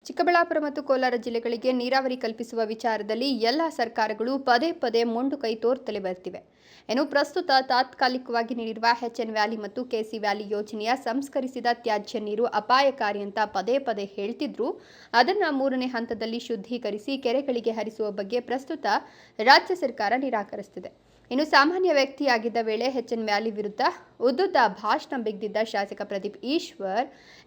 ಚಿಕ್ಕಬಳ್ಳಾಪುರ ಮತ್ತು ಕೋಲಾರ ಜಿಲ್ಲೆಗಳಿಗೆ ನೀರಾವರಿ ಕಲ್ಪಿಸುವ ವಿಚಾರದಲ್ಲಿ ಎಲ್ಲ ಸರ್ಕಾರಗಳು ಪದೇ ಪದೇ ಮೊಂಡು ಕೈ ತೋರುತ್ತಲೇ ಬರ್ತಿವೆ. ಇನ್ನು ಪ್ರಸ್ತುತ ತಾತ್ಕಾಲಿಕವಾಗಿ ನೀಡಿರುವ ಎಚ್ಎನ್ ವ್ಯಾಲಿ ಮತ್ತು ಕೆಸಿ ವ್ಯಾಲಿ ಯೋಜನೆಯ ಸಂಸ್ಕರಿಸಿದ ತ್ಯಾಜ್ಯ ನೀರು ಅಪಾಯಕಾರಿ ಅಂತ ಪದೇ ಪದೇ ಹೇಳ್ತಿದ್ರು. ಅದನ್ನು ಮೂರನೇ ಹಂತದಲ್ಲಿ ಶುದ್ಧೀಕರಿಸಿ ಕೆರೆಗಳಿಗೆ ಹರಿಸುವ ಬಗ್ಗೆ ಪ್ರಸ್ತುತ ರಾಜ್ಯ ಸರ್ಕಾರ ನಿರಾಕರಿಸುತ್ತಿದೆ. ಇನ್ನು ಸಾಮಾನ್ಯ ವ್ಯಕ್ತಿಯಾಗಿದ್ದ ವೇಳೆ ಎಚ್ಎನ್ ವ್ಯಾಲಿ ವಿರುದ್ಧ ಉದ್ದುದ್ದ ಭಾಷಣ ಬಿಗಿದಿದ್ದ ಶಾಸಕ ಪ್ರದೀಪ್ ಈಶ್ವರ್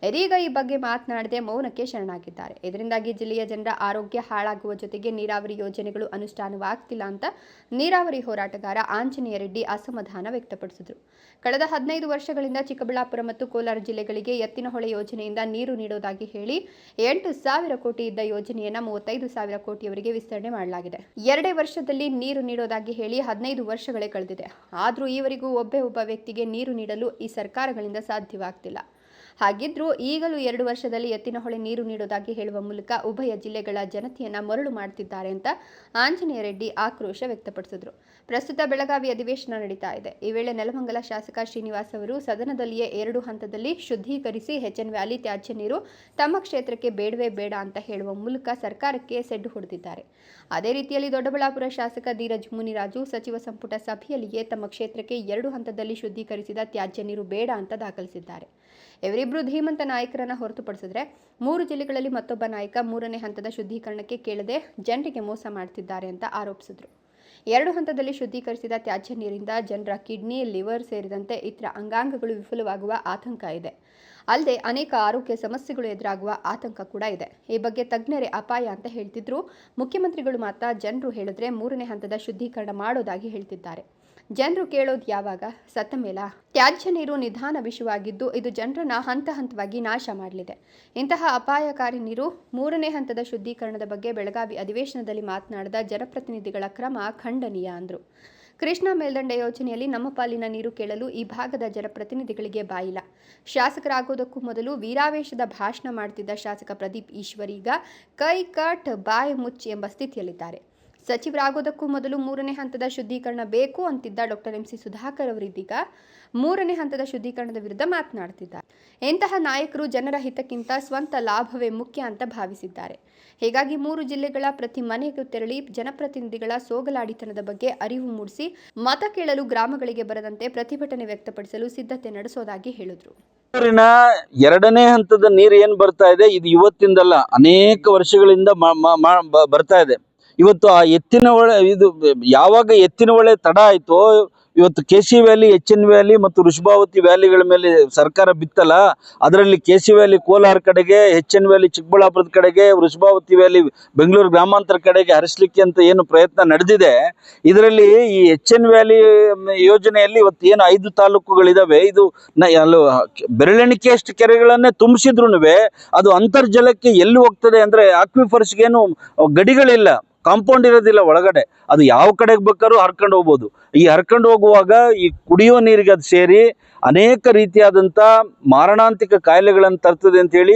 ಇದೀಗ ಈ ಬಗ್ಗೆ ಮಾತನಾಡದೆ ಮೌನಕ್ಕೆ ಶರಣಾಗಿದ್ದಾರೆ. ಇದರಿಂದಾಗಿ ಜಿಲ್ಲೆಯ ಜನರ ಆರೋಗ್ಯ ಹಾಳಾಗುವ ಜೊತೆಗೆ ನೀರಾವರಿ ಯೋಜನೆಗಳು ಅನುಷ್ಠಾನವಾಗ್ತಿಲ್ಲ ಅಂತ ನೀರಾವರಿ ಹೋರಾಟಗಾರ ಆಂಜನೇಯ ರೆಡ್ಡಿ ಅಸಮಾಧಾನ ವ್ಯಕ್ತಪಡಿಸಿದರು. ಕಳೆದ 15 ವರ್ಷಗಳಿಂದ ಚಿಕ್ಕಬಳ್ಳಾಪುರ ಮತ್ತು ಕೋಲಾರ ಜಿಲ್ಲೆಗಳಿಗೆ ಎತ್ತಿನಹೊಳೆ ಯೋಜನೆಯಿಂದ ನೀರು ನೀಡೋದಾಗಿ ಹೇಳಿ 8,000 ಕೋಟಿ ಇದ್ದ ಯೋಜನೆಯನ್ನು 35,000 ಕೋಟಿಯವರೆಗೆ ವಿಸ್ತರಣೆ ಮಾಡಲಾಗಿದೆ. 2 ವರ್ಷದಲ್ಲಿ ನೀರು ನೀಡೋದಾಗಿ ಹೇಳಿ 15 ವರ್ಷಗಳೇ ಕಳೆದಿದೆ. ಆದರೂ ಈವರೆಗೂ ಒಬ್ಬ ವ್ಯಕ್ತಿಗೆ ನೀರು ನೀಡಲು ಈ ಸರ್ಕಾರಗಳಿಂದ ಸಾಧ್ಯವಾಗ್ತಿಲ್ಲ. ಹಾಗಿದ್ರೂ ಈಗಲೂ 2 ವರ್ಷದಲ್ಲಿ ಎತ್ತಿನಹೊಳೆ ನೀರು ನೀಡೋದಾಗಿ ಹೇಳುವ ಮೂಲಕ ಉಭಯ ಜಿಲ್ಲೆಗಳ ಜನತೆಯನ್ನ ಮರಳು ಮಾಡುತ್ತಿದ್ದಾರೆ ಅಂತ ಆಂಜನೇಯ ರೆಡ್ಡಿ ಆಕ್ರೋಶ ವ್ಯಕ್ತಪಡಿಸಿದರು. ಪ್ರಸ್ತುತ ಬೆಳಗಾವಿ ಅಧಿವೇಶನ ನಡೀತಾ ಇದೆ. ಈ ವೇಳೆ ನೆಲಮಂಗಲ ಶಾಸಕ ಶ್ರೀನಿವಾಸ್ ಅವರು ಸದನದಲ್ಲಿಯೇ 2 ಹಂತದಲ್ಲಿ ಶುದ್ಧೀಕರಿಸಿ ಎಚ್ಎನ್ ವ್ಯಾಲಿ ತ್ಯಾಜ್ಯ ನೀರು ತಮ್ಮ ಕ್ಷೇತ್ರಕ್ಕೆ ಬೇಡವೇ ಬೇಡ ಅಂತ ಹೇಳುವ ಮೂಲಕ ಸರ್ಕಾರಕ್ಕೆ ಸೆಡ್ಡು ಹೊಡೆದಿದ್ದಾರೆ. ಅದೇ ರೀತಿಯಲ್ಲಿ ದೊಡ್ಡಬಳ್ಳಾಪುರ ಶಾಸಕ ಧೀರಜ್ ಮುನಿರಾಜು ಸಚಿವ ಸಂಪುಟ ಸಭೆಯಲ್ಲಿಯೇ ತಮ್ಮ ಕ್ಷೇತ್ರಕ್ಕೆ 2 ಹಂತದಲ್ಲಿ ಶುದ್ಧೀಕರಿಸಿದ ತ್ಯಾಜ್ಯ ನೀರು ಬೇಡ ಅಂತ ದಾಖಲಿಸಿದ್ದಾರೆ. ಇವರಿಬ್ಬರು ಧೀಮಂತ ನಾಯಕರನ್ನ ಹೊರತುಪಡಿಸಿದ್ರೆ 3 ಜಿಲ್ಲೆಗಳಲ್ಲಿ ಮತ್ತೊಬ್ಬ ನಾಯಕ 3ನೇ ಹಂತದ ಶುದ್ಧೀಕರಣಕ್ಕೆ ಕೇಳದೆ ಜನರಿಗೆ ಮೋಸ ಮಾಡುತ್ತಿದ್ದಾರೆ ಅಂತ ಆರೋಪಿಸಿದರು. 2 ಹಂತದಲ್ಲಿ ಶುದ್ಧೀಕರಿಸಿದ ತ್ಯಾಜ್ಯ ನೀರಿಂದ ಜನರ ಕಿಡ್ನಿ, ಲಿವರ್ ಸೇರಿದಂತೆ ಇತರ ಅಂಗಾಂಗಗಳು ವಿಫಲವಾಗುವ ಆತಂಕ ಇದೆ. ಅಲ್ಲದೆ ಅನೇಕ ಆರೋಗ್ಯ ಸಮಸ್ಯೆಗಳು ಎದುರಾಗುವ ಆತಂಕ ಕೂಡ ಇದೆ. ಈ ಬಗ್ಗೆ ತಜ್ಞರೇ ಅಪಾಯ ಅಂತ ಹೇಳ್ತಿದ್ರು. ಮುಖ್ಯಮಂತ್ರಿಗಳು ಮಾತ್ರ ಜನರು ಹೇಳಿದ್ರೆ 3ನೇ ಹಂತದ ಶುದ್ಧೀಕರಣ ಮಾಡೋದಾಗಿ ಹೇಳ್ತಿದ್ದಾರೆ. ಜನರು ಕೇಳೋದು ಯಾವಾಗ? ಸತ್ತ ಮೇಲ? ತ್ಯಾಜ್ಯ ನೀರು ನಿಧಾನ ವಿಷವಾಗಿದ್ದು ಇದು ಜನರನ್ನ ಹಂತ ಹಂತವಾಗಿ ನಾಶ ಮಾಡಲಿದೆ. ಇಂತಹ ಅಪಾಯಕಾರಿ ನೀರು 3ನೇ ಹಂತದ ಶುದ್ಧೀಕರಣದ ಬಗ್ಗೆ ಬೆಳಗಾವಿ ಅಧಿವೇಶನದಲ್ಲಿ ಮಾತನಾಡಿದ ಜನಪ್ರತಿನಿಧಿಗಳ ಕ್ರಮ ಖಂಡನೀಯ ಅಂದರು. ಕೃಷ್ಣಾ ಮೇಲ್ದಂಡೆ ಯೋಜನೆಯಲ್ಲಿ ನಮ್ಮ ಪಾಲಿನ ನೀರು ಕೇಳಲು ಈ ಭಾಗದ ಜನಪ್ರತಿನಿಧಿಗಳಿಗೆ ಬಾಯಿಲ್ಲ. ಶಾಸಕರಾಗೋದಕ್ಕೂ ಮೊದಲು ವೀರಾವೇಶದ ಭಾಷಣ ಮಾಡುತ್ತಿದ್ದ ಶಾಸಕ ಪ್ರದೀಪ್ ಈಶ್ವರ್ ಈಗ ಕೈ ಕಟ್ ಬಾಯಿ ಮುಚ್ಚಿ ಎಂಬ ಸ್ಥಿತಿಯಲ್ಲಿದ್ದಾರೆ. ಸಚಿವರಾಗೋದಕ್ಕೂ ಮೊದಲು 3ನೇ ಹಂತದ ಶುದ್ಧೀಕರಣ ಬೇಕು ಅಂತಿದ್ದ ಡಾಕ್ಟರ್ MC ಸುಧಾಕರ್ ಅವರಿದ್ದೀಗ 3ನೇ ಹಂತದ ಶುದ್ಧೀಕರಣದ ವಿರುದ್ಧ ಮಾತನಾಡುತ್ತಿದ್ದಾರೆ. ಇಂತಹ ನಾಯಕರು ಜನರ ಹಿತಕ್ಕಿಂತ ಸ್ವಂತ ಲಾಭವೇ ಮುಖ್ಯ ಅಂತ ಭಾವಿಸಿದ್ದಾರೆ. ಹೀಗಾಗಿ 3 ಜಿಲ್ಲೆಗಳ ಪ್ರತಿ ಮನೆಗೂ ತೆರಳಿ ಜನಪ್ರತಿನಿಧಿಗಳ ಸೋಗಲಾಡಿತನದ ಬಗ್ಗೆ ಅರಿವು ಮೂಡಿಸಿ ಮತ ಕೇಳಲು ಗ್ರಾಮಗಳಿಗೆ ಬರದಂತೆ ಪ್ರತಿಭಟನೆ ವ್ಯಕ್ತಪಡಿಸಲು ಸಿದ್ಧತೆ ನಡೆಸೋದಾಗಿ ಹೇಳಿದರು. 2ನೇ ಹಂತದ ನೀರು ಏನ್ ಬರ್ತಾ ಇದೆ, ಇದು ಇವತ್ತಿಂದಲ್ಲ, ಅನೇಕ ವರ್ಷಗಳಿಂದ ಬರ್ತಾ ಇದೆ. ಇವತ್ತು ಆ ಎತ್ತಿನ ಹೊಳೆ, ಇದು ಯಾವಾಗ ಎತ್ತಿನ ಹೊಳೆ ತಡ ಆಯ್ತೋ, ಇವತ್ತು ಕೆಸಿ ವ್ಯಾಲಿ, ಎಚ್ಎನ್ ವ್ಯಾಲಿ ಮತ್ತು ವೃಷಭಾವತಿ ವ್ಯಾಲಿಗಳ ಮೇಲೆ ಸರ್ಕಾರ ಬಿತ್ತಲ್ಲ, ಅದರಲ್ಲಿ ಕೆಸಿ ವ್ಯಾಲಿ ಕೋಲಾರ ಕಡೆಗೆ, ಎಚ್ಎನ್ ವ್ಯಾಲಿ ಚಿಕ್ಕಬಳ್ಳಾಪುರದ ಕಡೆಗೆ, ವೃಷಭಾವತಿ ವ್ಯಾಲಿ ಬೆಂಗಳೂರು ಗ್ರಾಮಾಂತರ ಕಡೆಗೆ ಹರಿಸಲಿಕ್ಕೆ ಅಂತ ಏನು ಪ್ರಯತ್ನ ನಡೆದಿದೆ. ಇದರಲ್ಲಿ ಈ ಎಚ್ಎನ್ ವ್ಯಾಲಿ ಯೋಜನೆಯಲ್ಲಿ ಇವತ್ತು ಏನು 5 ತಾಲೂಕುಗಳಿದಾವೆ, ಇದು ಬೆರಳೆಣಿಕೆಯಷ್ಟು ಕೆರೆಗಳನ್ನೇ ತುಂಬಿಸಿದ್ರು ಅದು ಅಂತರ್ಜಲಕ್ಕೆ ಎಲ್ಲಿ ಹೋಗ್ತದೆ ಅಂದ್ರೆ ಆಕ್ವಿಫರ್ಸ್ಗೇನು ಗಡಿಗಳಿಲ್ಲ, ಕಾಂಪೌಂಡ್ ಇರೋದಿಲ್ಲ ಒಳಗಡೆ. ಅದು ಯಾವ ಕಡೆಗೆ ಬೇಕಾದ್ರೂ ಹರ್ಕೊಂಡು ಹೋಗ್ಬೋದು. ಈ ಹರ್ಕೊಂಡು ಹೋಗುವಾಗ ಈ ಕುಡಿಯೋ ನೀರಿಗೆ ಅದು ಸೇರಿ ಅನೇಕ ರೀತಿಯಾದಂಥ ಮಾರಣಾಂತಿಕ ಕಾಯಿಲೆಗಳನ್ನು ತರ್ತದೆ ಅಂತೇಳಿ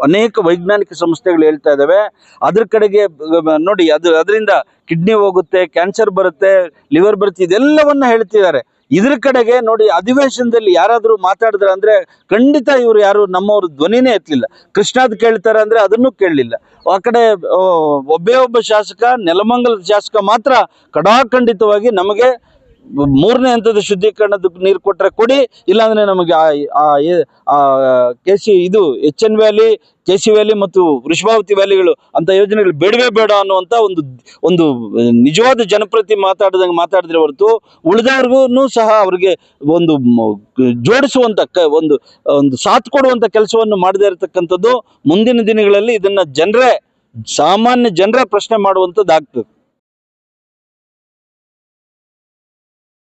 ಅನೇಕ ವೈಜ್ಞಾನಿಕ ಸಂಸ್ಥೆಗಳು ಹೇಳ್ತಾ ಇದ್ದಾವೆ. ಅದ್ರ ಕಡೆಗೆ ನೋಡಿ, ಅದರಿಂದ ಕಿಡ್ನಿ ಹೋಗುತ್ತೆ, ಕ್ಯಾನ್ಸರ್ ಬರುತ್ತೆ, ಲಿವರ್ ಬರುತ್ತೆ, ಇದೆಲ್ಲವನ್ನ ಹೇಳ್ತಿದ್ದಾರೆ. ಇದ್ರ ಕಡೆಗೆ ನೋಡಿ, ಅಧಿವೇಶನದಲ್ಲಿ ಯಾರಾದರೂ ಮಾತಾಡಿದ್ರೆ ಅಂದ್ರೆ ಖಂಡಿತ ಇವರು ಯಾರು ನಮ್ಮವ್ರ ಧ್ವನಿನೇ ಎತ್ತಲಿಲ್ಲ. ಕೃಷ್ಣಾದ್ ಕೇಳ್ತಾರೆ ಅಂದ್ರೆ ಅದನ್ನು ಕೇಳಲಿಲ್ಲ. ಆ ಕಡೆ ಒಬ್ಬ ಶಾಸಕ, ನೆಲಮಂಗಲದ ಶಾಸಕ ಮಾತ್ರ ಕಡಾಖಂಡಿತವಾಗಿ ನಮಗೆ 3ನೇ ಹಂತದ ಶುದ್ಧೀಕರಣದ ನೀರು ಕೊಟ್ಟರೆ ಕೊಡಿ, ಇಲ್ಲಾಂದ್ರೆ ನಮಗೆ ಎಚ್ಎನ್ ವ್ಯಾಲಿ, ಕೆಸಿ ವ್ಯಾಲಿ ಮತ್ತು ವೃಷಭಾವತಿ ವ್ಯಾಲಿಗಳು ಅಂತ ಯೋಜನೆಗಳು ಬೇಡವೇ ಬೇಡ ಅನ್ನುವಂಥ ಒಂದು ನಿಜವಾದ ಜನಪ್ರತಿ ಮಾತಾಡಿದ್ರೆ ಹೊರತು ಉಳಿದವ್ರಿಗೂ ಸಹ ಅವ್ರಿಗೆ ಒಂದು ಜೋಡಿಸುವಂತ ಒಂದು ಸಾಥ್ ಕೊಡುವಂತ ಕೆಲಸವನ್ನು ಮಾಡದೇ ಇರತಕ್ಕಂಥದ್ದು ಮುಂದಿನ ದಿನಗಳಲ್ಲಿ ಇದನ್ನ ಸಾಮಾನ್ಯ ಜನರೇ ಪ್ರಶ್ನೆ ಮಾಡುವಂಥದ್ದು ಆಗ್ತದೆ.